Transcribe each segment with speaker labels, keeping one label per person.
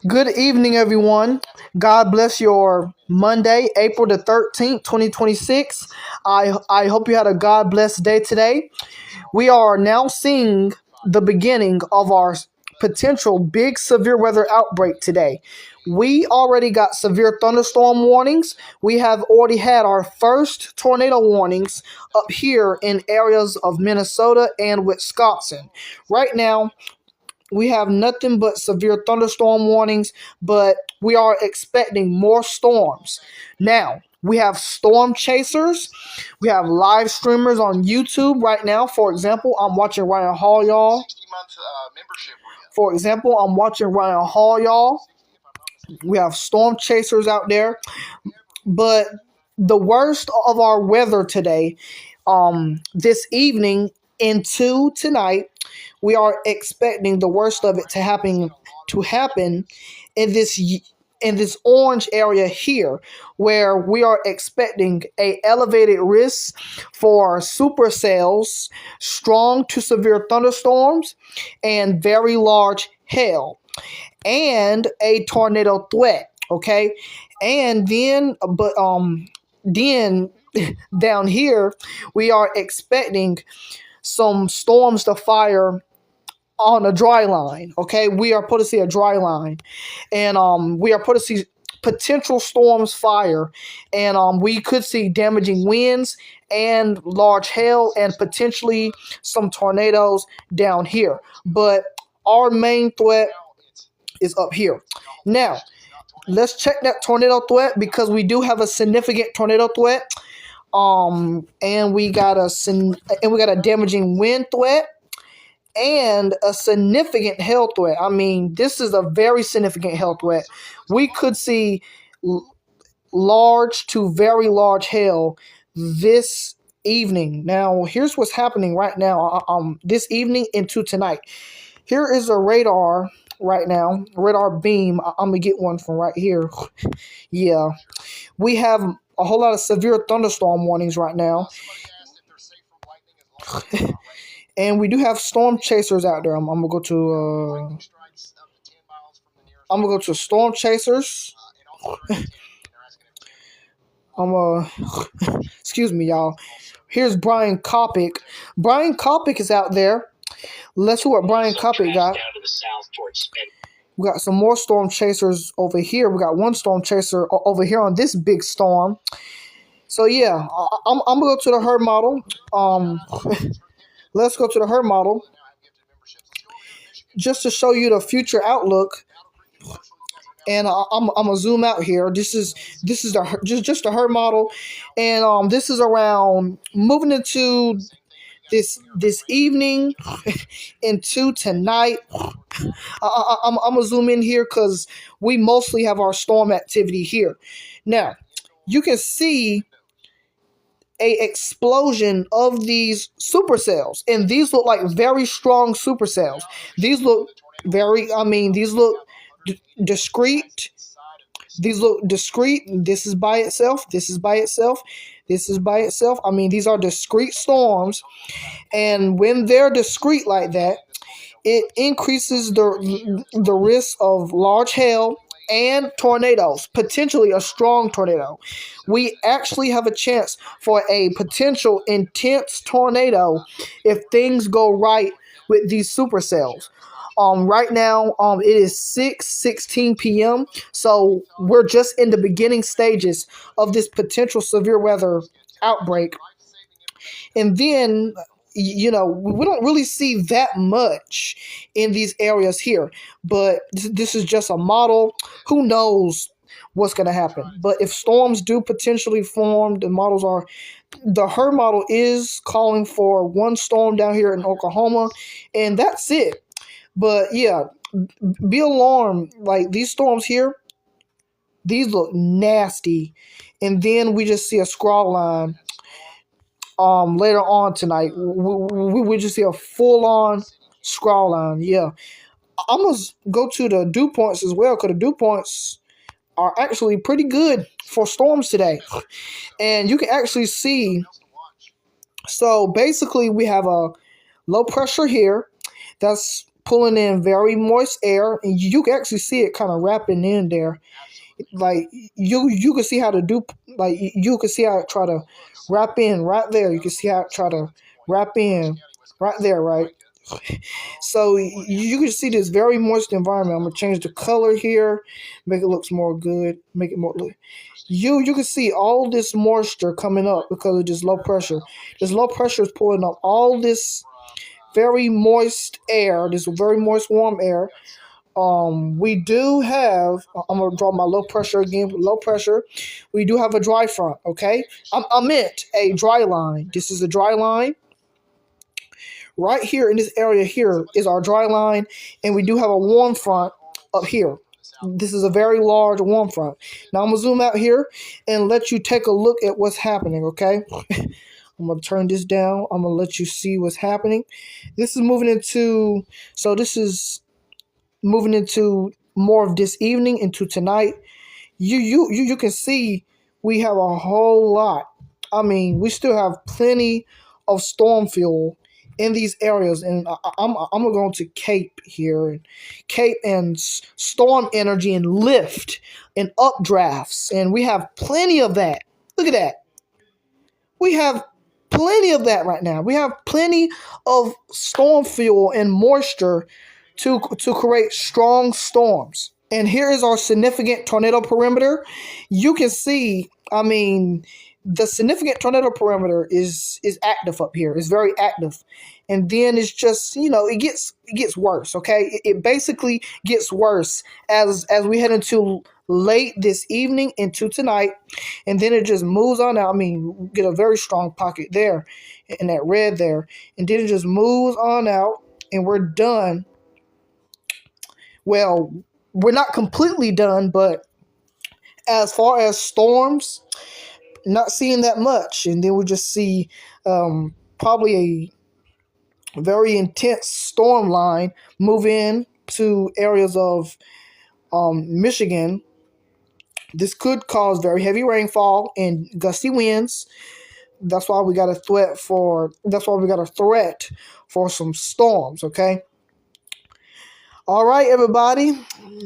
Speaker 1: Good evening, everyone. God bless your Monday, April the 13th, 2026. I hope you had a God blessed day today. We are now seeing the beginning of our potential big severe weather outbreak today. We already got severe thunderstorm warnings. We have already had our first tornado warnings up here in areas of Minnesota and Wisconsin. Right now, we have nothing but severe thunderstorm warnings, but we are expecting more storms. Now, we have storm chasers. We have live streamers on YouTube right now. For example, I'm watching Ryan Hall, y'all. For example, I'm watching Ryan Hall, y'all. We have storm chasers out there. But the worst of our weather today, this evening into tonight, we are expecting the worst of it to happen in this orange area here, where we are expecting a elevated risk for supercells, strong to severe thunderstorms, and very large hail, and a tornado threat. Okay, and then down here we are expecting some storms to fire on a dry line. Okay, we are put to see a dry line, and we are put to see potential storms fire, and we could see damaging winds and large hail and potentially some tornadoes down here. But our main threat is up here. Now, let's check that tornado threat because we do have a significant tornado threat. And we got a damaging wind threat and a significant health threat. I mean, this is a very significant health threat. We could see large to very large hail this evening. Now, here's what's happening right now. This evening into tonight. Here is a radar right now, radar beam. I'm gonna get one from right here. Yeah, we have a whole lot of severe thunderstorm warnings right now. And we do have storm chasers out there. I'm gonna go to storm chasers. Excuse me, y'all. Here's Brian Kopic. Brian Kopic is out there. Let's see what Brian Kopic got. We got some more storm chasers over here. We got one storm chaser over here on this big storm. So yeah, I'm gonna go to the herd model. Let's go to the herd model just to show you the future outlook. And I'm gonna zoom out here. This is just the herd model, and this is around moving into this evening into tonight. I'm gonna zoom in here because we mostly have our storm activity here. Now, you can see a explosion of these supercells, and these look like very strong supercells. These look these look discrete. These look discrete. This is by itself. This is by itself. This is by itself. I mean, these are discrete storms, and when they're discrete like that, it increases the risk of large hail and tornadoes, potentially a strong tornado. We actually have a chance for a potential intense tornado if things go right with these supercells. Right now, it is 6:16 p.m. So we're just in the beginning stages of this potential severe weather outbreak. And then, we don't really see that much in these areas here. But this is just a model. Who knows what's going to happen? But if storms do potentially form, the HER model is calling for one storm down here in Oklahoma, and that's it. But yeah, be alarmed. Like these storms here, these look nasty. And then we just see a scroll line later on tonight. We just see a full on scroll line. Yeah. I'm going to go to the dew points as well, because the dew points are actually pretty good for storms today. And you can actually see. So basically, we have a low pressure here that's pulling in very moist air, and you can actually see it kind of wrapping in there. Like you can see how to do, like you can see how it try to wrap in right there. You can see how it try to wrap in right there, right? So you can see this very moist environment. I'm gonna change the color here, make it looks more good, make it more look. You can see all this moisture coming up because of this low pressure. This low pressure is pulling up all this very moist air, this very moist warm air. We do have. I'm gonna draw my low pressure again. Low pressure. We do have a dry front. Okay, I meant a dry line. This is a dry line. Right here in this area here is our dry line, and we do have a warm front up here. This is a very large warm front. Now I'm gonna zoom out here and let you take a look at what's happening. Okay, I'm gonna turn this down. I'm gonna let you see what's happening. This is moving into. So this is moving into more of this evening into tonight. You can see we have a whole lot. I mean, we still have plenty of storm fuel in these areas, and I'm gonna go to Cape here, and Cape and storm energy and lift and updrafts, and we have plenty of that. Look at that. We have plenty of that right now. We have plenty of storm fuel and moisture to create strong storms. And here is our significant tornado perimeter. You can see, I mean, the significant tornado perimeter is active up here. It's very active. And then it's just, it gets worse, okay? It basically gets worse as we head into late this evening into tonight, and then it just moves on out. I mean, we get a very strong pocket there in that red there, and then it just moves on out, and we're done. Well, we're not completely done, but as far as storms, not seeing that much. And then we just see probably a very intense storm line move in to areas of Michigan. This could cause very heavy rainfall and gusty winds. That's why we got a threat for. That's why we got a threat for some storms. Okay. All right, everybody.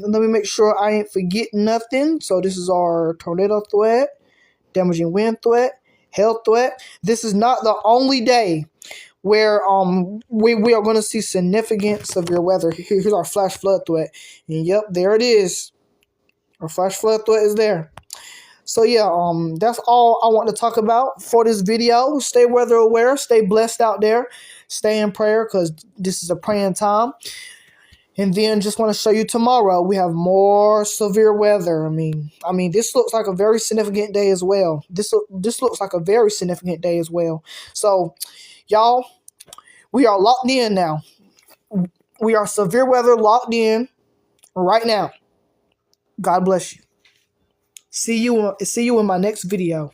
Speaker 1: Let me make sure I ain't forgetting nothing. So this is our tornado threat, damaging wind threat, hail threat. This is not the only day where we are going to see significant severe weather. Here's our flash flood threat, and yep, there it is. Our flash flood threat is there. So yeah, that's all I want to talk about for this video. Stay weather aware, stay blessed out there, stay in prayer because this is a praying time. And then just want to show you tomorrow we have more severe weather. I mean, this looks like a very significant day as well. This looks like a very significant day as well. So, y'all, we are locked in now. We are severe weather locked in right now. God bless you. See you in my next video.